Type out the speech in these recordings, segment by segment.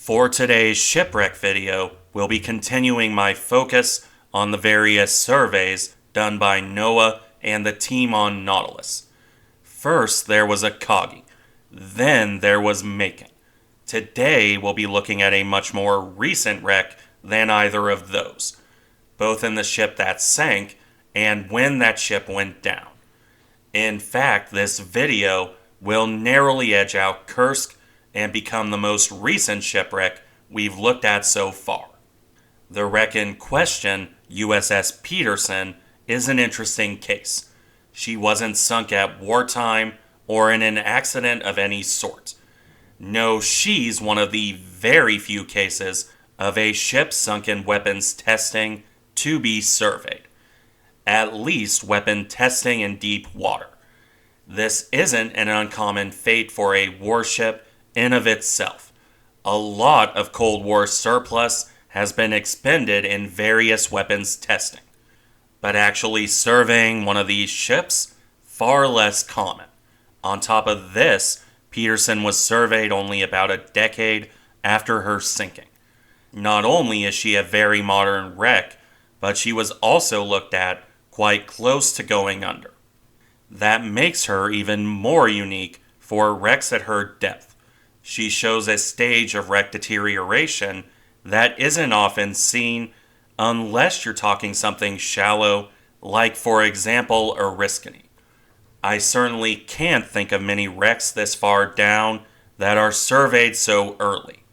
For today's Shipwreck video, we'll be continuing my focus on the various surveys done by NOAA and the team on Nautilus. First, there was Akagi. Then there was Macon. Today, we'll be looking at a much more recent wreck than either of those, both in the ship that sank and when that ship went down. In fact, this video will narrowly edge out Kursk and become the most recent shipwreck we've looked at so far. The wreck in question, USS Peterson, is an interesting case. She wasn't sunk at wartime or in an accident of any sort. No, she's one of the very few cases of a ship sunk in weapons testing to be surveyed. At least weapon testing in deep water. This isn't an uncommon fate for a warship in of itself. A lot of Cold War surplus has been expended in various weapons testing. But actually surveying one of these ships, far less common. On top of this, Peterson was surveyed only about a decade after her sinking. Not only is she a very modern wreck, but she was also looked at quite close to going under. That makes her even more unique for wrecks at her depth. She shows a stage of wreck deterioration that isn't often seen unless you're talking something shallow, like for example Oriskany. I certainly can't think of many wrecks this far down that are surveyed so early.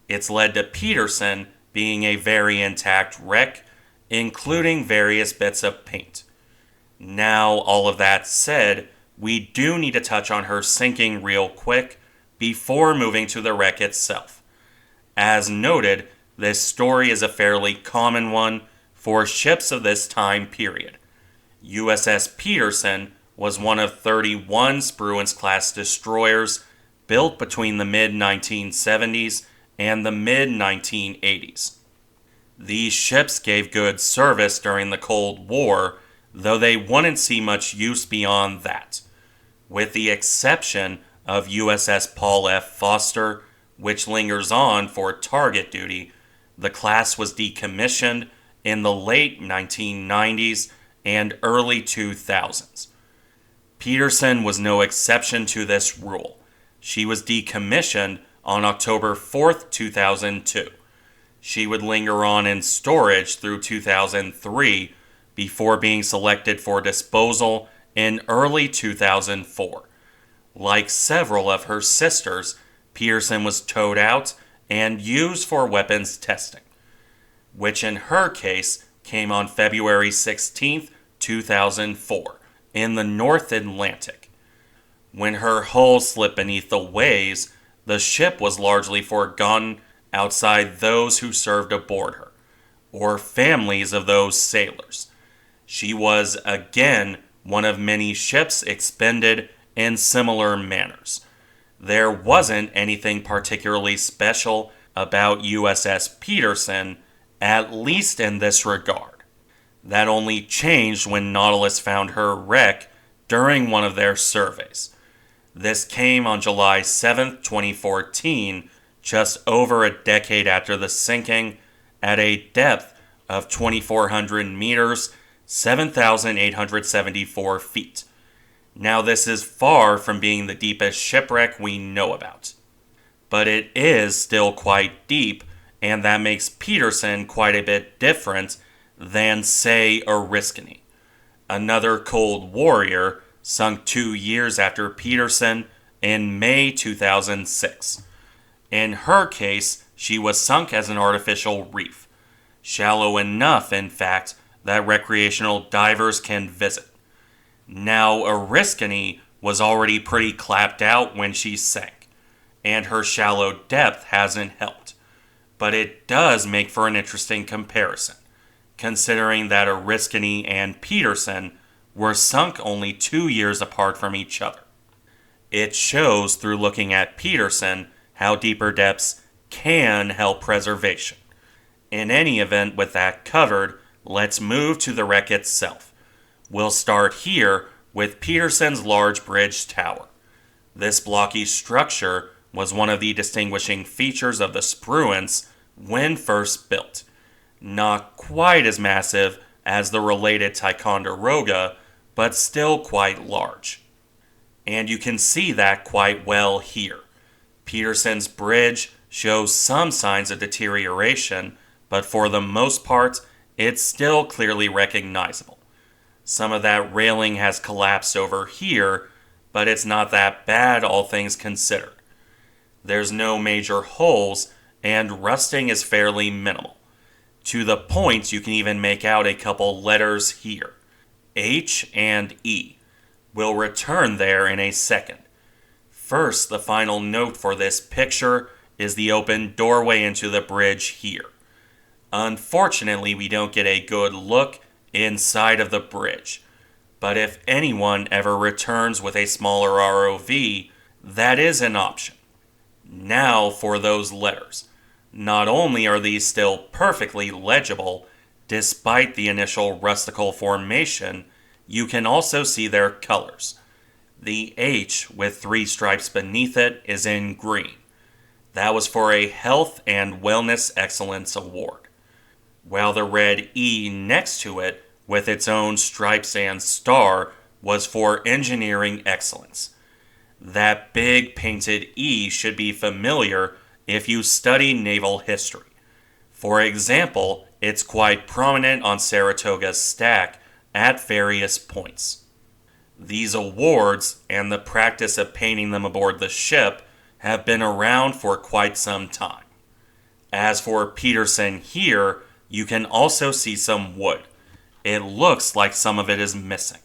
It's led to Peterson being a very intact wreck, including various bits of paint. Now, all of that said, we do need to touch on her sinking real quick before moving to the wreck itself. As noted, this story is a fairly common one for ships of this time period. USS Peterson was one of 31 Spruance-class destroyers built between the mid-1970s and the mid-1980s. These ships gave good service during the Cold War, though they wouldn't see much use beyond that, with the exception of USS Paul F. Foster, which lingers on for target duty. The class was decommissioned in the late 1990s and early 2000s. Peterson was no exception to this rule. She was decommissioned on October 4th, 2002. She would linger on in storage through 2003 before being selected for disposal in early 2004. Like several of her sisters, Peterson was towed out and used for weapons testing, which in her case came on February 16, 2004, in the North Atlantic. When her hull slipped beneath the waves, the ship was largely forgotten outside those who served aboard her, or families of those sailors. She was, again, one of many ships expended in similar manners. There wasn't anything particularly special about USS Peterson, at least in this regard. That only changed when Nautilus found her wreck during one of their surveys. This came on July 7, 2014, just over a decade after the sinking, at a depth of 2,400 meters, 7,874 feet. Now, this is far from being the deepest shipwreck we know about, but it is still quite deep, and that makes Peterson quite a bit different than, say, Oriskany, another Cold Warrior sunk 2 years after Peterson in May 2006. In her case, she was sunk as an artificial reef, shallow enough, in fact, that recreational divers can visit. Now, Oriskany was already pretty clapped out when she sank, and her shallow depth hasn't helped. But it does make for an interesting comparison, considering that Oriskany and Peterson were sunk only 2 years apart from each other. It shows through looking at Peterson how deeper depths can help preservation. In any event, with that covered, let's move to the wreck itself. We'll start here with Peterson's large bridge tower. This blocky structure was one of the distinguishing features of the Spruance when first built. Not quite as massive as the related Ticonderoga, but still quite large. And you can see that quite well here. Peterson's bridge shows some signs of deterioration, but for the most part, it's still clearly recognizable. Some of that railing has collapsed over here, but it's not that bad, all things considered. There's no major holes, and rusting is fairly minimal. To the point, you can even make out a couple letters here, H and E. We'll return there in a second. First, the final note for this picture is the open doorway into the bridge here. Unfortunately, we don't get a good look inside of the bridge, but if anyone ever returns with a smaller ROV, that is an option. Now for those letters. Not only are these still perfectly legible, despite the initial rustical formation, you can also see their colors. The H with 3 stripes beneath it is in green. That was for a Health and Wellness Excellence Award. While the red E next to it, with its own stripes and star, was for Engineering Excellence. That big painted E should be familiar if you study naval history. For example, it's quite prominent on Saratoga's stack at various points. These awards, and the practice of painting them aboard the ship, have been around for quite some time. As for Peterson here, you can also see some wood. It looks like some of it is missing.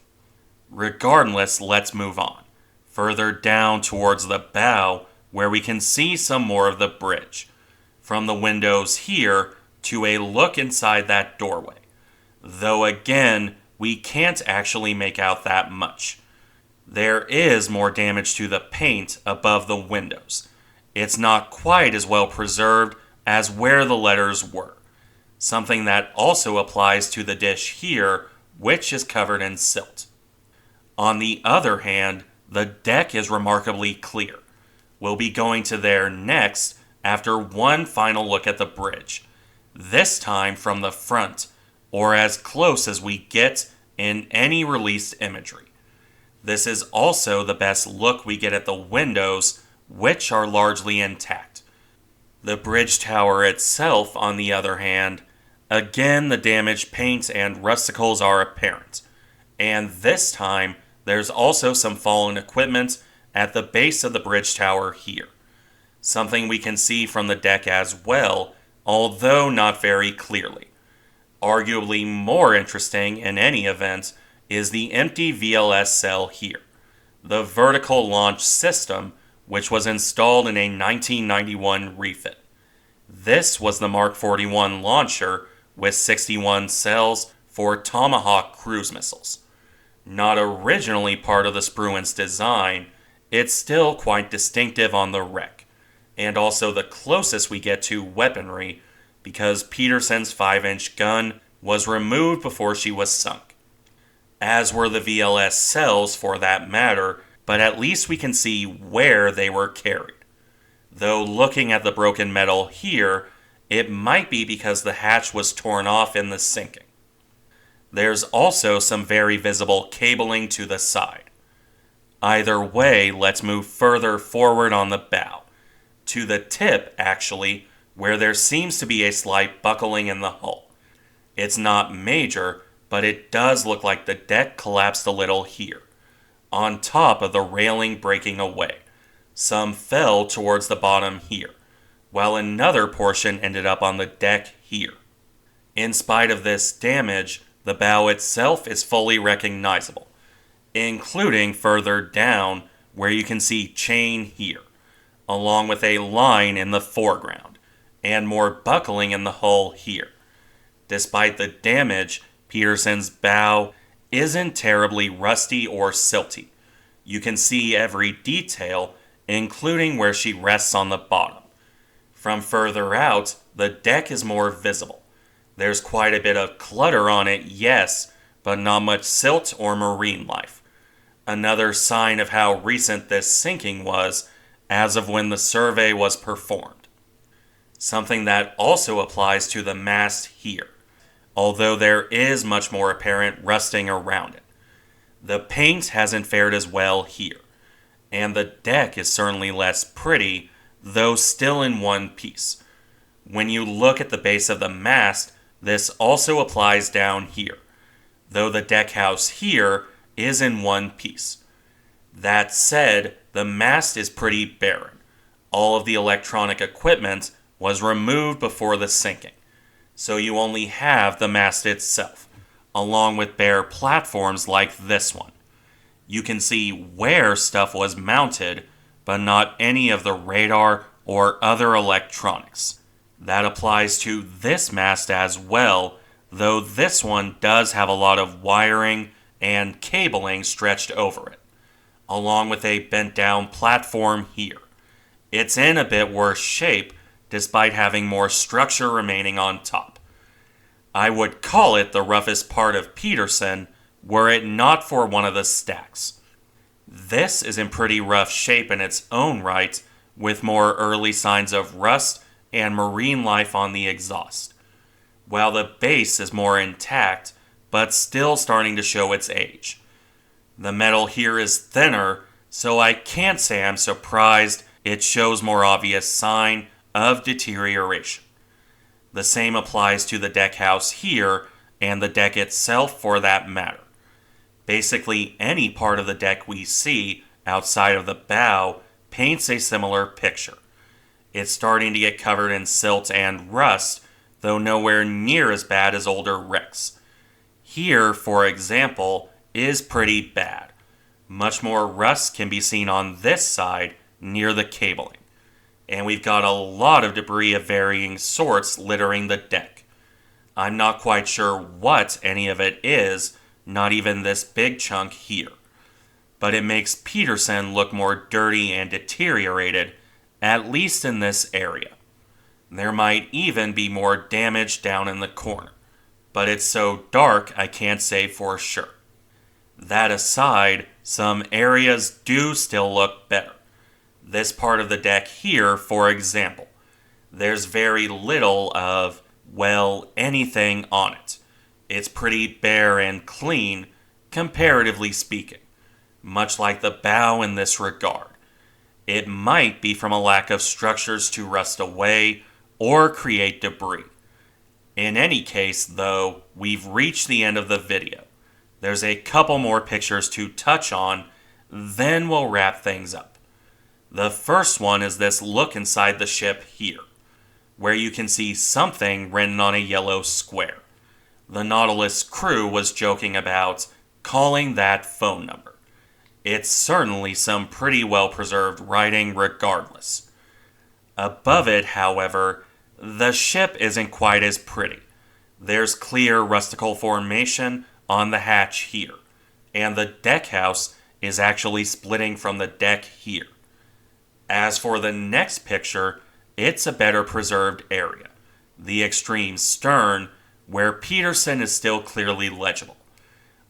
Regardless, let's move on. Further down towards the bow, where we can see some more of the bridge. From the windows here to a look inside that doorway. Though again, we can't actually make out that much. There is more damage to the paint above the windows. It's not quite as well preserved as where the letters were. Something that also applies to the dish here, which is covered in silt. On the other hand, the deck is remarkably clear. We'll be going to there next after one final look at the bridge. This time from the front, or as close as we get in any released imagery. This is also the best look we get at the windows, which are largely intact. The bridge tower itself, on the other hand, again the damaged paint and rusticles are apparent. And this time, there's also some fallen equipment at the base of the bridge tower here. Something we can see from the deck as well, although not very clearly. Arguably more interesting in any event is the empty VLS cell here, the vertical launch system, which was installed in a 1991 refit. This was the Mark 41 launcher with 61 cells for Tomahawk cruise missiles. Not originally part of the Spruance design, it's still quite distinctive on the wreck, and also the closest we get to weaponry, because Peterson's 5-inch gun was removed before she was sunk. As were the VLS cells for that matter, but at least we can see where they were carried. Though looking at the broken metal here, it might be because the hatch was torn off in the sinking. There's also some very visible cabling to the side. Either way, let's move further forward on the bow. To the tip, actually, where there seems to be a slight buckling in the hull. It's not major, but it does look like the deck collapsed a little here, on top of the railing breaking away. Some fell towards the bottom here, while another portion ended up on the deck here. In spite of this damage, the bow itself is fully recognizable, including further down where you can see chain here, along with a line in the foreground, and more buckling in the hull here. Despite the damage, Peterson's bow isn't terribly rusty or silty. You can see every detail, including where she rests on the bottom. From further out, the deck is more visible. There's quite a bit of clutter on it, yes, but not much silt or marine life. Another sign of how recent this sinking was, as of when the survey was performed. Something that also applies to the mast here, although there is much more apparent rusting around it. The paint hasn't fared as well here, and the deck is certainly less pretty, though still in one piece. When you look at the base of the mast, this also applies down here, though the deck house here is in one piece. That said, the mast is pretty barren. All of the electronic equipment was removed before the sinking, so you only have the mast itself, along with bare platforms like this one. You can see where stuff was mounted, but not any of the radar or other electronics. That applies to this mast as well, though this one does have a lot of wiring and cabling stretched over it, along with a bent down platform here. It's in a bit worse shape, despite having more structure remaining on top. I would call it the roughest part of Peterson, were it not for one of the stacks. This is in pretty rough shape in its own right, with more early signs of rust and marine life on the exhaust, while the base is more intact, but still starting to show its age. The metal here is thinner, so I can't say I'm surprised it shows more obvious sign of deterioration. The same applies to the deck house here, and the deck itself for that matter. Basically, any part of the deck we see outside of the bow paints a similar picture. It's starting to get covered in silt and rust, though nowhere near as bad as older wrecks. Here, for example, is pretty bad. Much more rust can be seen on this side near the cabling. And we've got a lot of debris of varying sorts littering the deck. I'm not quite sure what any of it is, not even this big chunk here. But it makes Peterson look more dirty and deteriorated, at least in this area. There might even be more damage down in the corner, but it's so dark I can't say for sure. That aside, some areas do still look better. This part of the deck here, for example, there's very little of, well, anything on it. It's pretty bare and clean, comparatively speaking, much like the bow in this regard. It might be from a lack of structures to rust away or create debris. In any case, though, we've reached the end of the video. There's a couple more pictures to touch on, then we'll wrap things up. The first one is this look inside the ship here, where you can see something written on a yellow square. The Nautilus crew was joking about calling that phone number. It's certainly some pretty well-preserved writing regardless. Above it, however, the ship isn't quite as pretty. There's clear rustical formation on the hatch here, and the deck house is actually splitting from the deck here. As for the next picture, it's a better preserved area, the extreme stern, where Peterson is still clearly legible.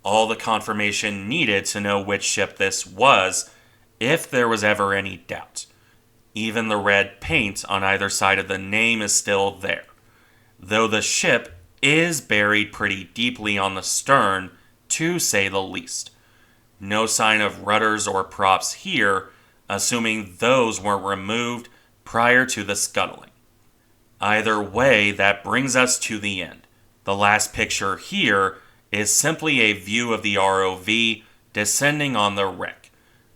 All the confirmation needed to know which ship this was, if there was ever any doubt. Even the red paint on either side of the name is still there, though the ship is buried pretty deeply on the stern, to say the least. No sign of rudders or props here, assuming those weren't removed prior to the scuttling. Either way, that brings us to the end. The last picture here is simply a view of the ROV descending on the wreck,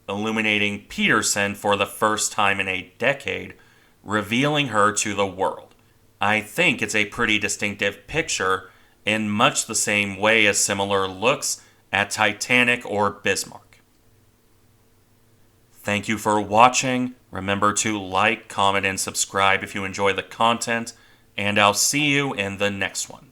illuminating Peterson for the first time in a decade, revealing her to the world. I think it's a pretty distinctive picture in much the same way as similar looks at Titanic or Bismarck. Thank you for watching. Remember to like, comment, and subscribe if you enjoy the content, and I'll see you in the next one.